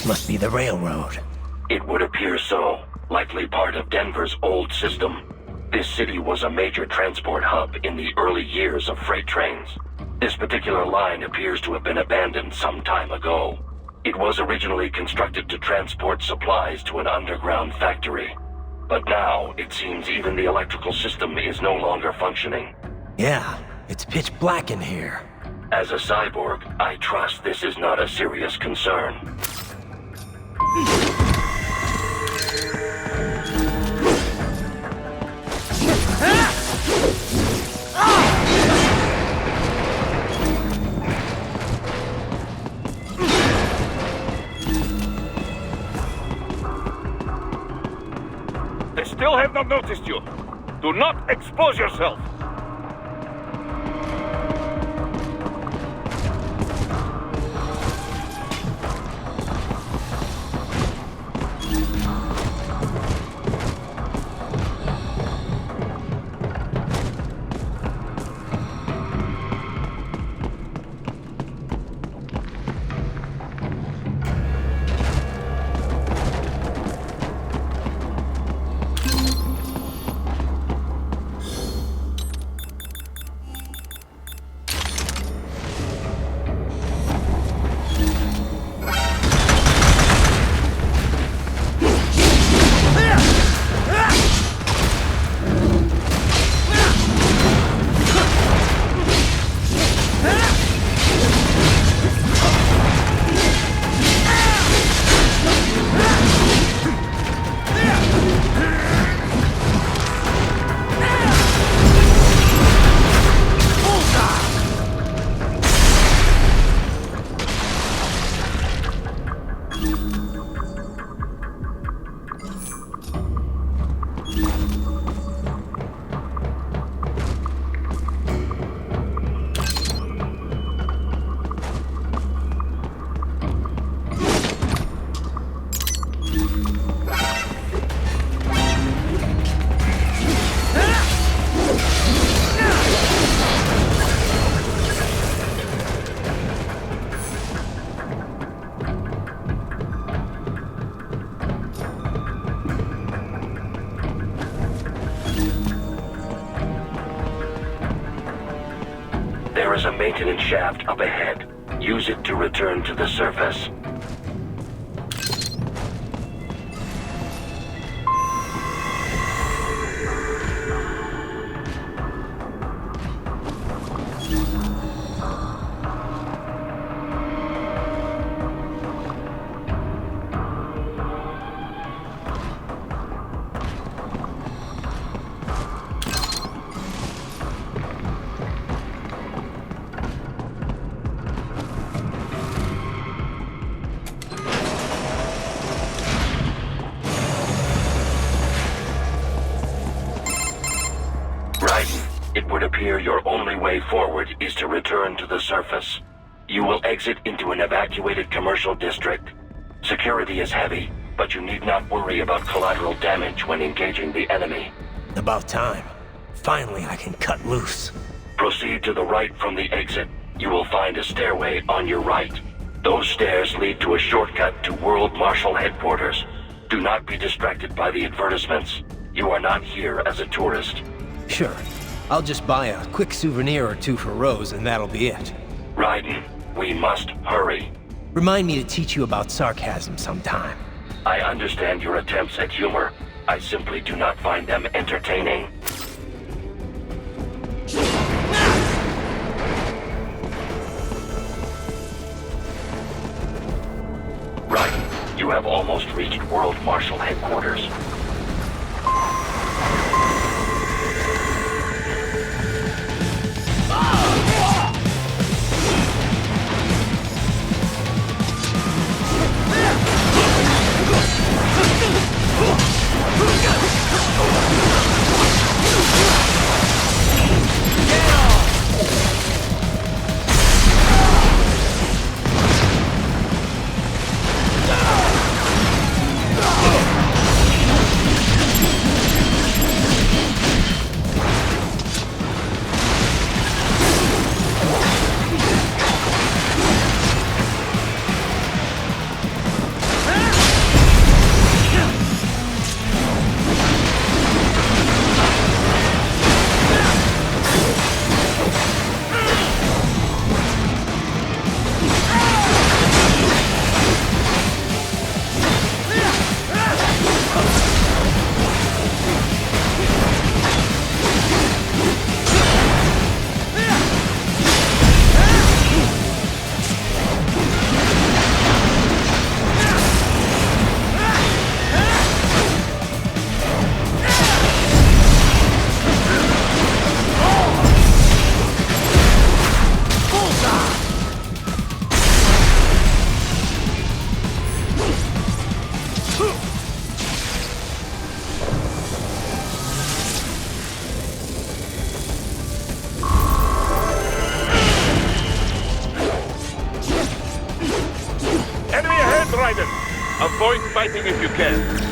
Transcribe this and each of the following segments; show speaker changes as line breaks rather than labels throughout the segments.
must be the railroad.
It would appear so. Likely part of Denver's old system. This city was a major transport hub in the early years of freight trains. This particular line appears to have been abandoned some time ago. It was originally constructed to transport supplies to an underground factory. But now, it seems even the electrical system is no longer functioning.
Yeah, it's pitch black in here.
As a cyborg, I trust this is not a serious concern.
They still have not noticed you. Do not expose yourself.
There is a maintenance shaft up ahead. Use it to return to the surface. It would appear your only way forward is to return to the surface. You will exit into an evacuated commercial district. Security is heavy, but you need not worry about collateral damage when engaging the enemy.
About time. Finally, I can cut loose.
Proceed to the right from the exit. You will find a stairway on your right. Those stairs lead to a shortcut to World Marshal Headquarters. Do not be distracted by the advertisements. You are not here as a tourist.
Sure. I'll just buy a quick souvenir or two for Rose and that'll be it.
Raiden, we must hurry.
Remind me to teach you about sarcasm sometime.
I understand your attempts at humor. I simply do not find them entertaining. Raiden, you have almost reached World Marshal Headquarters.
Avoid fighting if you can.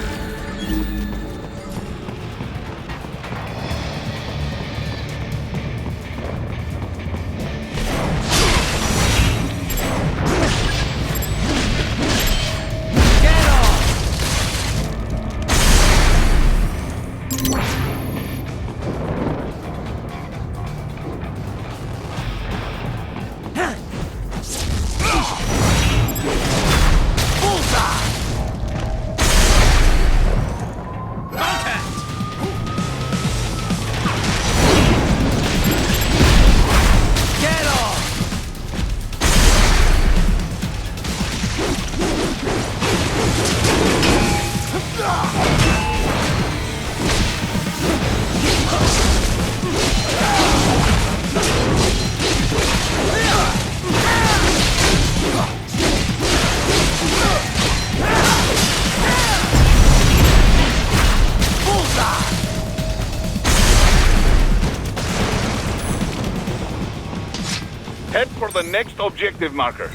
Head for the next objective marker.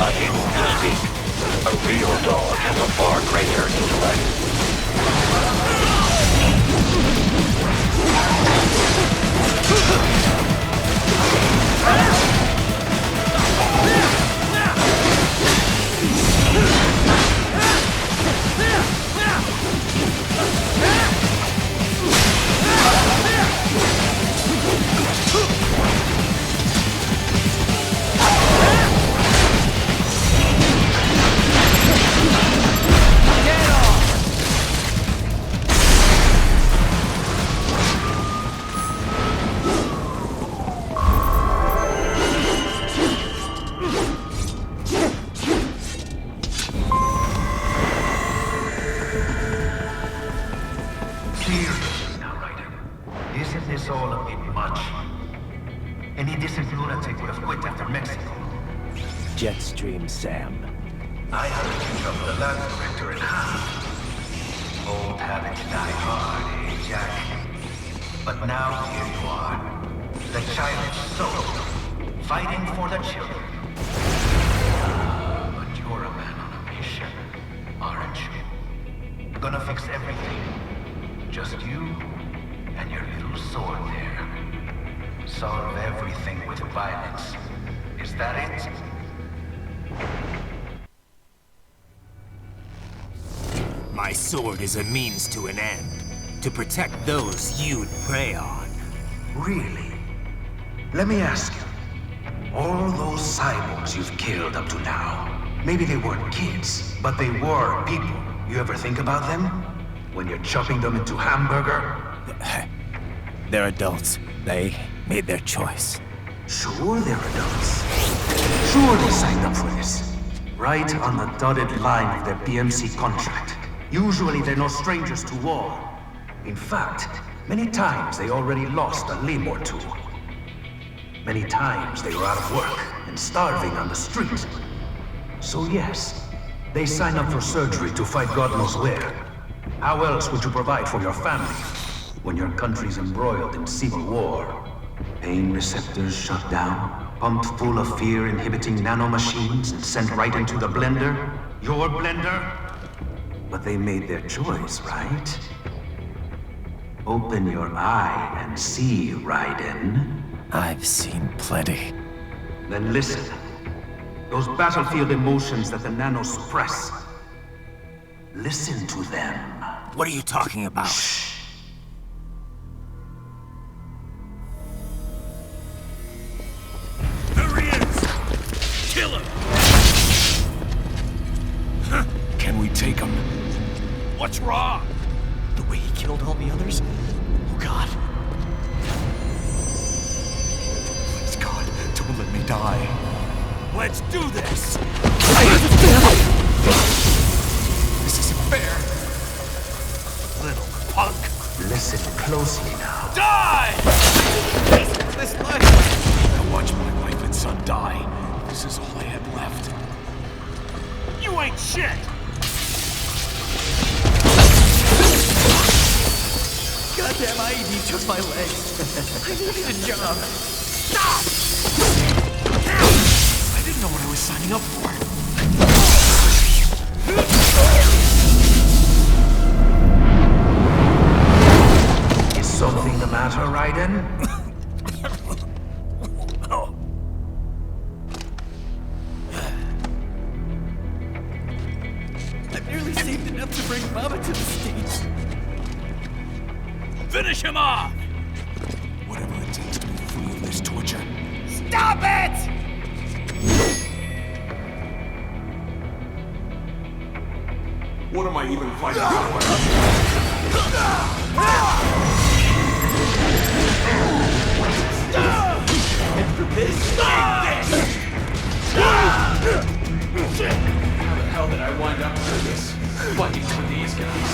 Unable to speak. A real dog has a far greater
Isn't this all a bit much? Any decent lunatic would have quit after Mexico.
Jetstream, Sam.
I heard you from the lab director in half. Old habits die hard, eh, Jack? But now here you are. The childish soul, fighting for the children. But you're a man on a mission, aren't you? Gonna fix everything. Just you and your little sword there. Solve everything with violence. Is that it?
My sword is a means to an end. To protect those you'd prey on.
Really? Let me ask you. All those cyborgs you've killed up to now, maybe they weren't kids, but they were people. You ever think about them? When you're chopping them into hamburger?
They're adults. They made their choice.
Sure they're adults. Sure they signed up for this. Right on the dotted line of their BMC contract. Usually they're no strangers to war. In fact, many times they already lost a limb or two. Many times they were out of work and starving on the street. So yes, they sign up for surgery to fight God knows where. How else would you provide for your family when your country's embroiled in civil war? Pain receptors shut down, pumped full of fear-inhibiting nanomachines and sent right into the blender? Your blender? But they made their choice, right? Open your eye and see, Raiden.
I've seen plenty.
Then listen. Those battlefield emotions that the nanos suppress. Listen to them.
What are you talking about?
There he is! Kill him!
Can we take him?
What's wrong?
The way he killed all the others? Oh God. Please God, don't let me die.
Let's do this!
This isn't fair.
Little punk!
Listen closely now.
Die!
This life. I watched my wife and son die. This is all I had left.
You ain't shit!
Goddamn IED took my leg. I needed a job.
Stop!
I didn't know what I was signing up for.
Is something the matter, Raiden?
I've nearly saved enough to bring Mama to the States.
Finish him off!
Whatever it takes to be free of this torture.
Stop it!
What am I even fighting for? After this?
Stop this!
How the hell did I wind up through this? Fighting for these guys.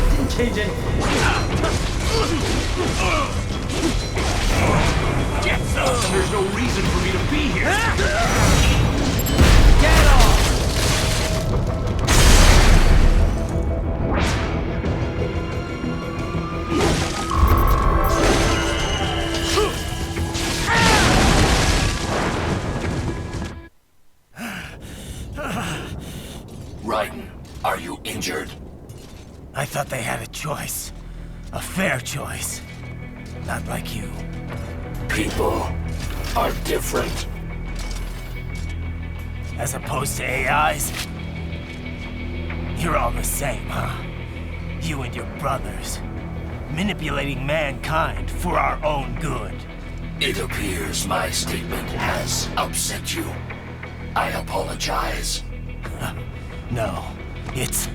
Didn't change anything.
Get some!
There's no reason for me to be here.
Get off!
Raiden, are you injured?
I thought they had a choice. A fair choice. Not like you.
People are different.
As opposed to AIs? You're all the same, huh? You and your brothers. Manipulating mankind for our own good.
It appears my statement has upset you. I apologize.
No, it's...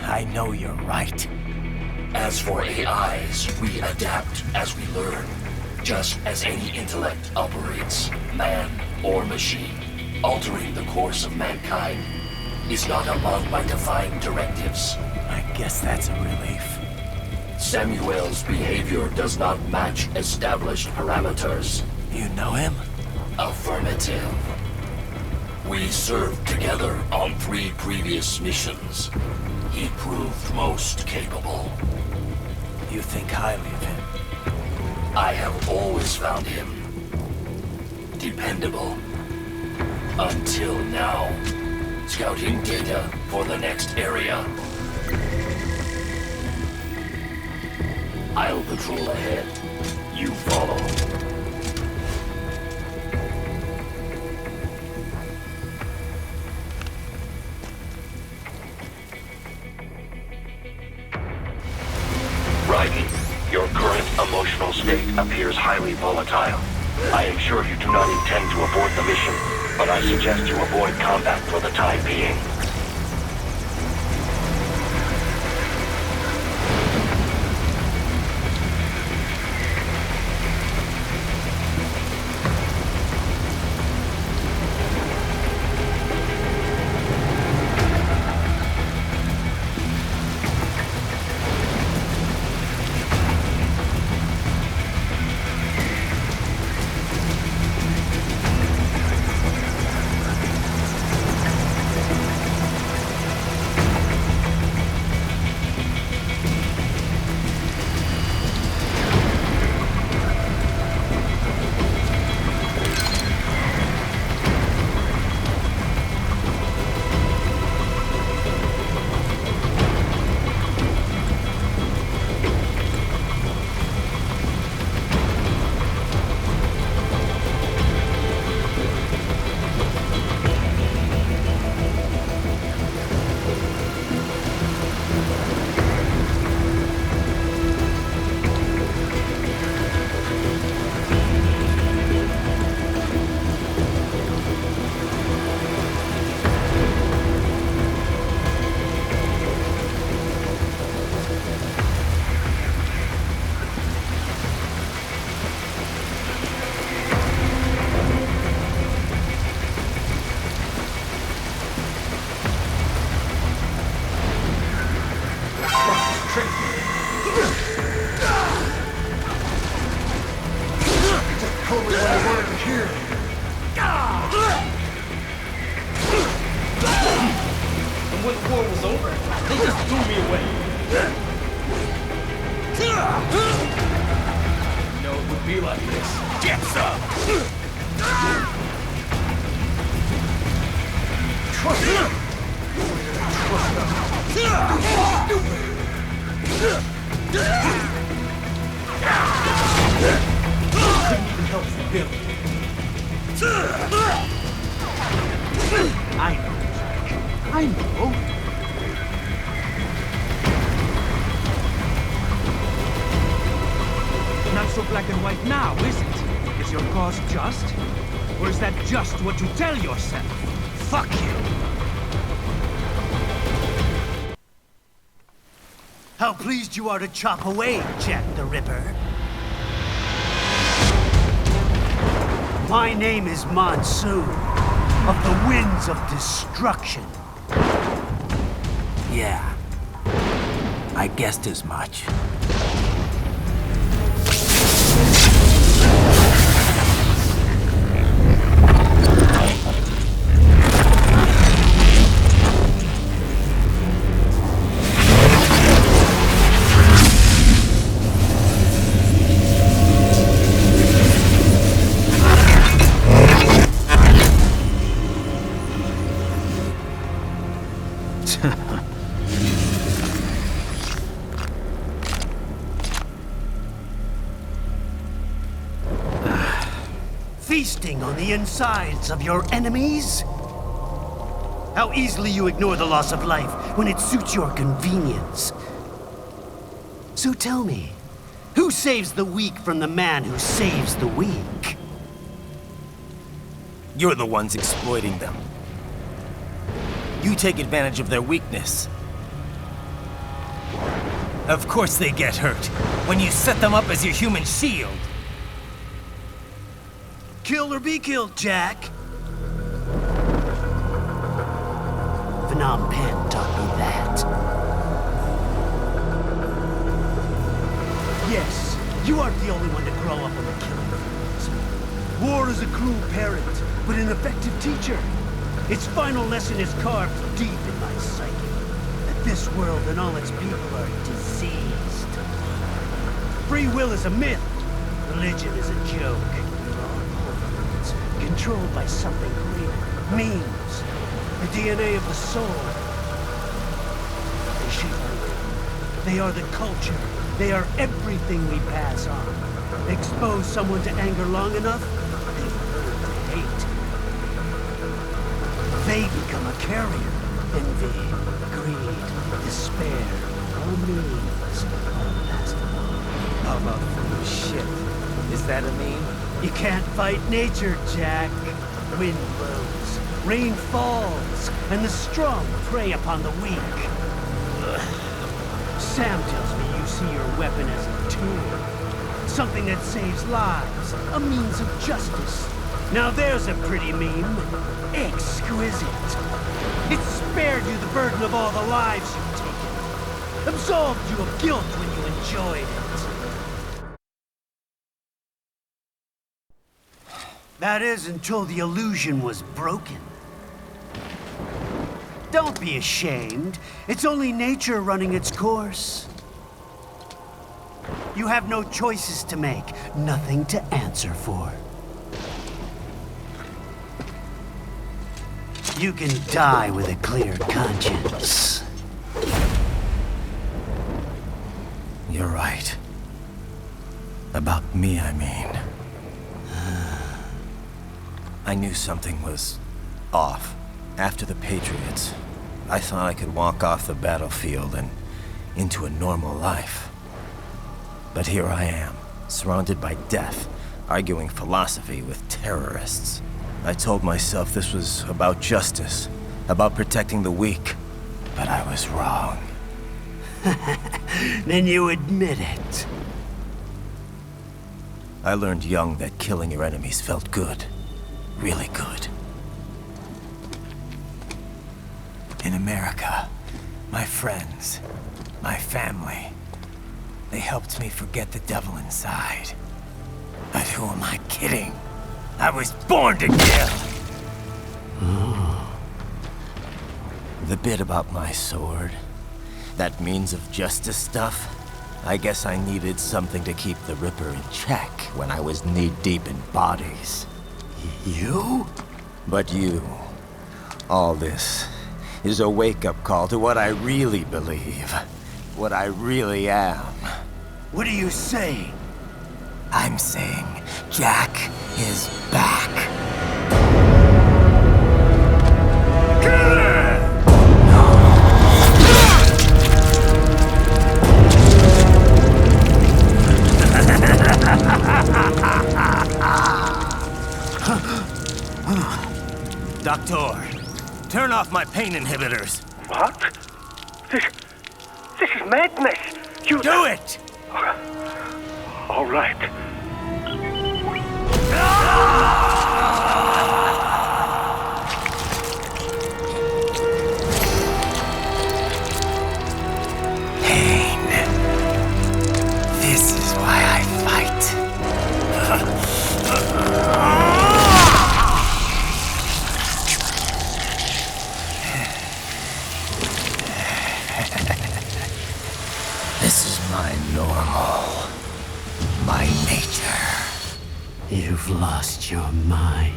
I know you're right.
As for AIs, we adapt as we learn. Just as any intellect operates, man or machine. Altering the course of mankind is not among my defined directives.
I guess that's a relief.
Samuel's behavior does not match established parameters.
You know him?
Affirmative. We served together on 3 previous missions. He proved most capable.
You think highly of him?
I have always found him dependable. Until now. Scouting data for the next area. I'll patrol ahead. You follow. Raiden, your current emotional state appears highly volatile. I am sure you do not intend to abort the mission, but I suggest you avoid combat for the time being.
I know, Jack. I know. Not so black and white now, is it? Is your cause just? Or is that just what you tell yourself? Fuck you!
How pleased you are to chop away, Jack the Ripper. My name is Monsoon, of the Winds of Destruction. Yeah, I guessed as much. Feasting on the insides of your enemies? How easily you ignore the loss of life when it suits your convenience. So tell me, who saves the weak from the man who saves the weak? You're the ones exploiting them. You take advantage of their weakness. Of course they get hurt when you set them up as your human shield. Kill or be killed, Jack. Phnom Penh taught me that. Yes, you aren't the only one to grow up on the killing fields. War is a cruel parent, but an effective teacher. Its final lesson is carved deep in my psyche. That this world and all its people are diseased. Free will is a myth. Religion is a joke. Controlled by something greater. Memes. The DNA of the soul. They shape our will. They are the culture. They are everything we pass on. Expose someone to anger long enough, they learn to hate. They become a carrier. Envy, greed, despair, all memes. All last long. How about foolish shit? Is that a meme? You can't fight nature, Jack. Wind blows, rain falls, and the strong prey upon the weak. Sam tells me you see your weapon as a tool. Something that saves lives, a means of justice. Now there's a pretty meme. Exquisite. It spared you the burden of all the lives you've taken. Absolved you of guilt when you enjoyed it. That is, until the illusion was broken. Don't be ashamed. It's only nature running its course. You have no choices to make, nothing to answer for. You can die with a clear conscience. You're right. About me, I mean. I knew something was off. After the Patriots, I thought I could walk off the battlefield and into a normal life. But here I am, surrounded by death, arguing philosophy with terrorists. I told myself this was about justice, about protecting the weak, but I was wrong. Then you admit it. I learned young that killing your enemies felt good. Really good. In America, my friends, my family, they helped me forget the devil inside. But who am I kidding? I was born to kill! The bit about my sword, that means of justice stuff, I guess I needed something to keep the Ripper in check when I was knee-deep in bodies. You? But you. All this is a wake-up call to what I really believe. What I really am. What do you say? I'm saying Jack is back. Doctor, turn off my pain inhibitors.
What? This is madness. You
Do it!
All right.
Pain. This is why I fight. This is my normal. My nature.
You've lost your mind.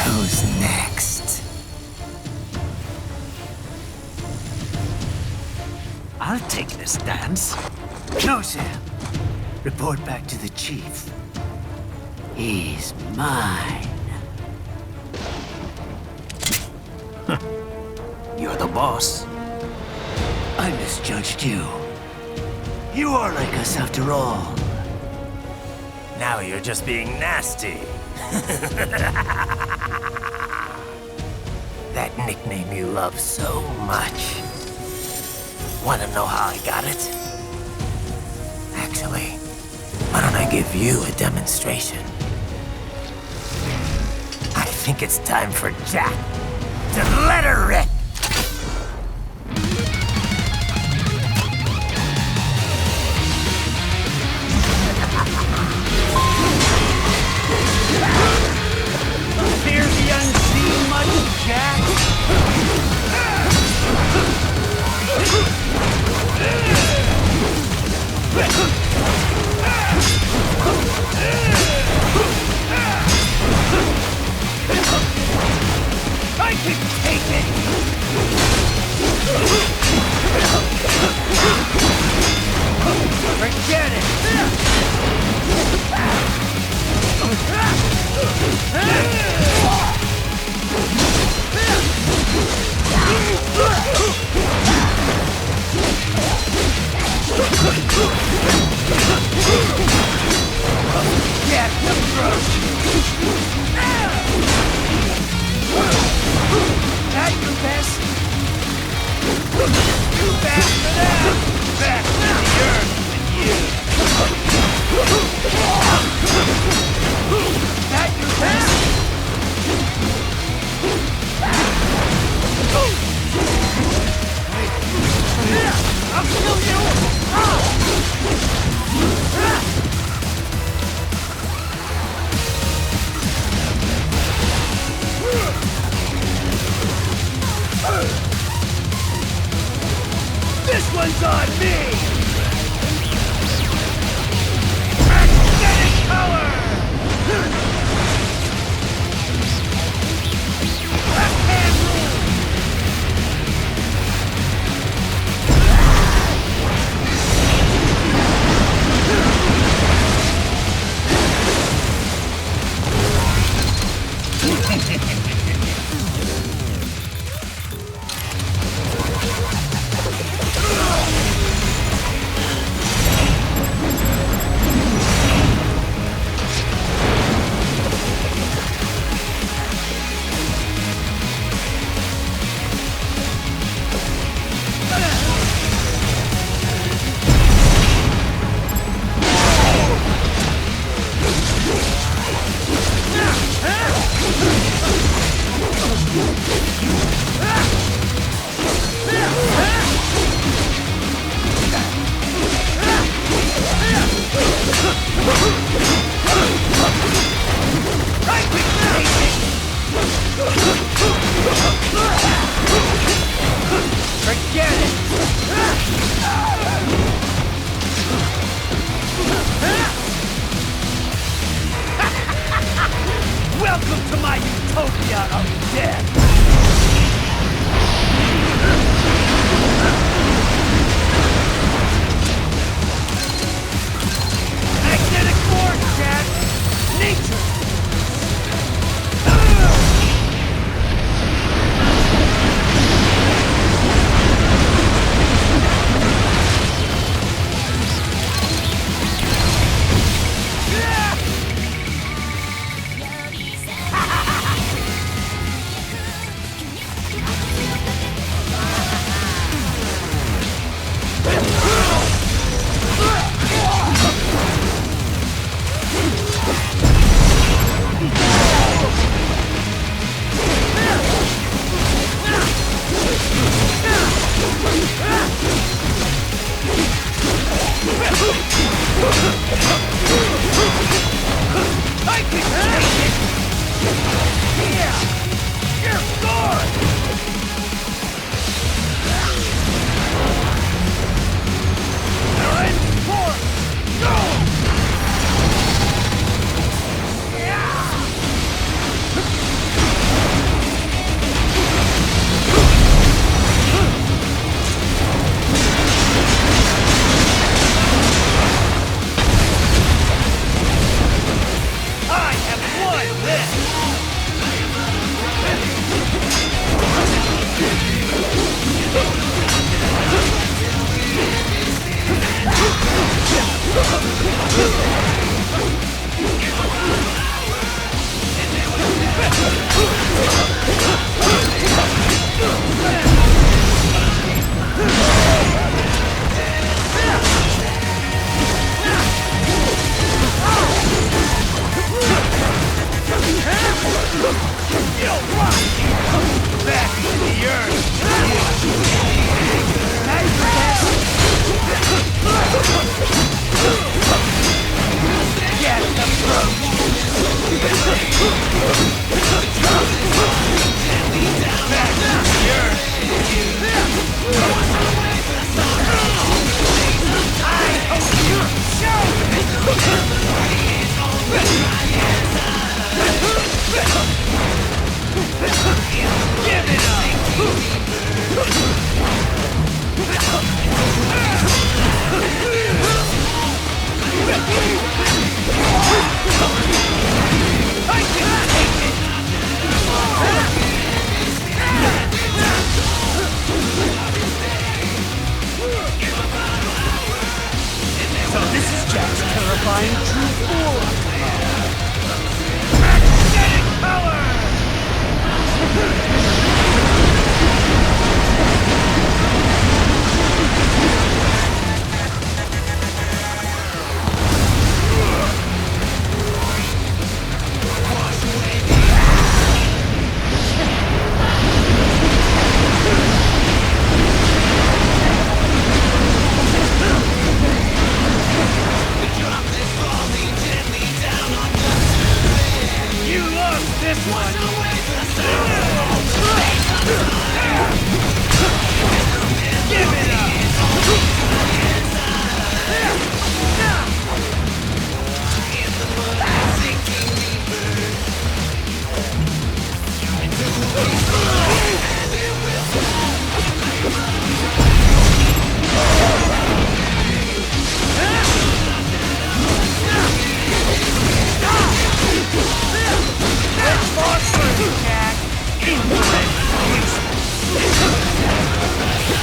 Who's next?
I'll take this dance. No, Sam. Report back to the chief. He's mine. You're the boss. I misjudged you. You are like us after all.
Now you're just being nasty. That nickname you love so much. Want to know how I got it? Actually, why don't I give you a demonstration? I think it's time for Jack to let her rip.
Fear the unseen much, Jack? I can take it! Forget it! Yeah, approach! At your best! You back for that! Back to the earth with you! At your best! I'll kill you! This one's on me! Magnetic power! Left hand rule!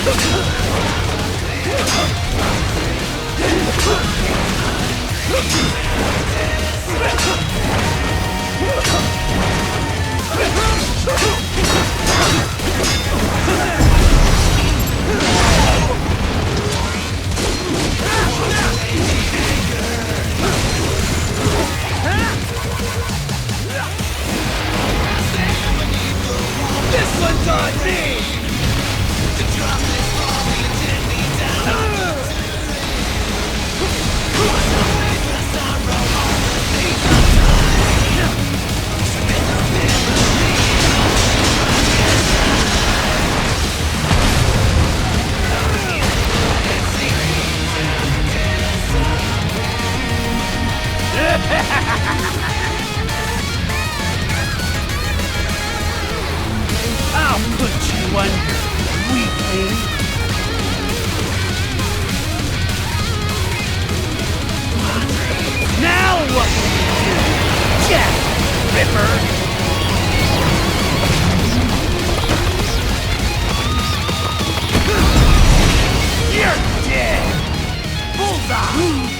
This one's on me!
I'll put you under, weakling. Now what will you do, Jack Ripper? You're dead! Bullseye!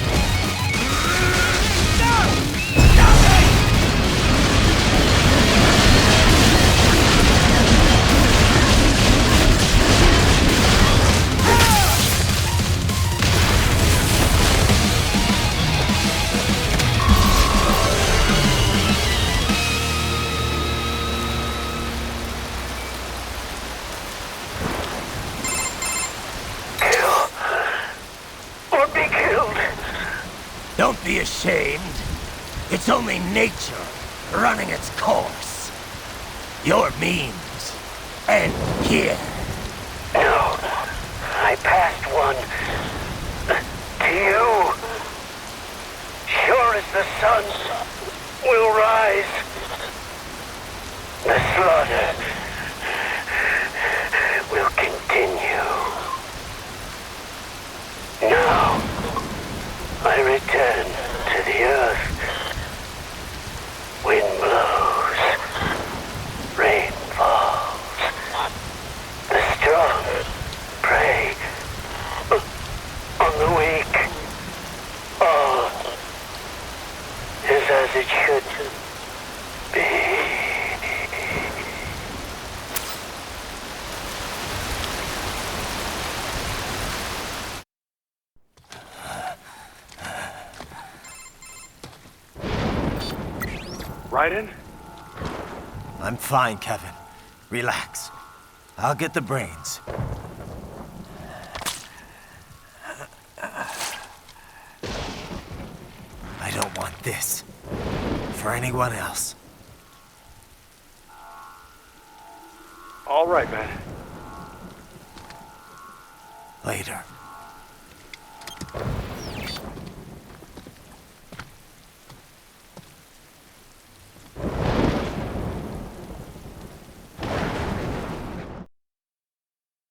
Don't be ashamed. It's only nature running its course. Your means end here.
No, I passed one. To you. Sure as the sun will rise. The slaughter will continue. Now, I return to the earth. Wind blows. Rain falls. The strong prey on the weak. All is as it should be.
Raiden?
I'm fine, Kevin. Relax. I'll get the brains. I don't want this. For anyone else.
All right, man.
Later.